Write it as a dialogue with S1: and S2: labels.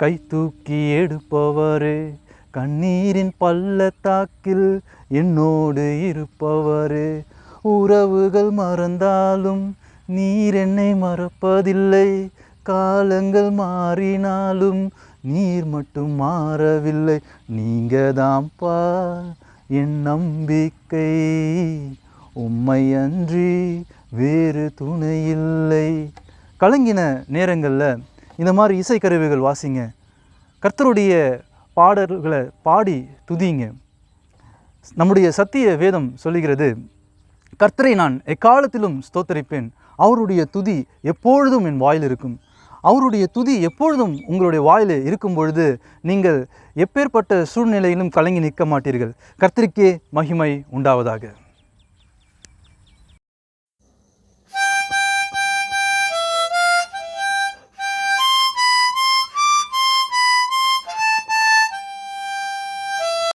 S1: கை தூக்கி எடுப்பவரே, கண்ணீரின் பள்ளத்தாக்கில் என்னோடு இருப்பவரே, உறவுகள் மறந்தாலும் நீர் என்னை மறப்பதில்லை, காலங்கள் மாறினாலும் நீர் மட்டும் மாறவில்லை, நீங்க தான்ப்பா என் நம்பிக்கை, உம்மை அன்றி வேறு துணை இல்லை. கலங்கின நேரங்களில் இந்த மாதிரி இசைக்கருவிகள் வாசிங்க, கர்த்தருடைய பாடல்களை பாடி துதிங்க. நம்முடைய சத்திய வேதம் சொல்லுகிறது, கர்த்தரை நான் எக்காலத்திலும் ஸ்தோத்தரிப்பேன், அவருடைய துதி எப்பொழுதும் என் வாயில் இருக்கும். அவருடைய துதி எப்பொழுதும் உங்களுடைய வாயில் இருக்கும் பொழுது நீங்கள் எப்பேற்பட்ட சூழ்நிலையிலும் கலங்கி நிற்க மாட்டீர்கள். கர்த்தருக்கே மகிமை உண்டாவதாக.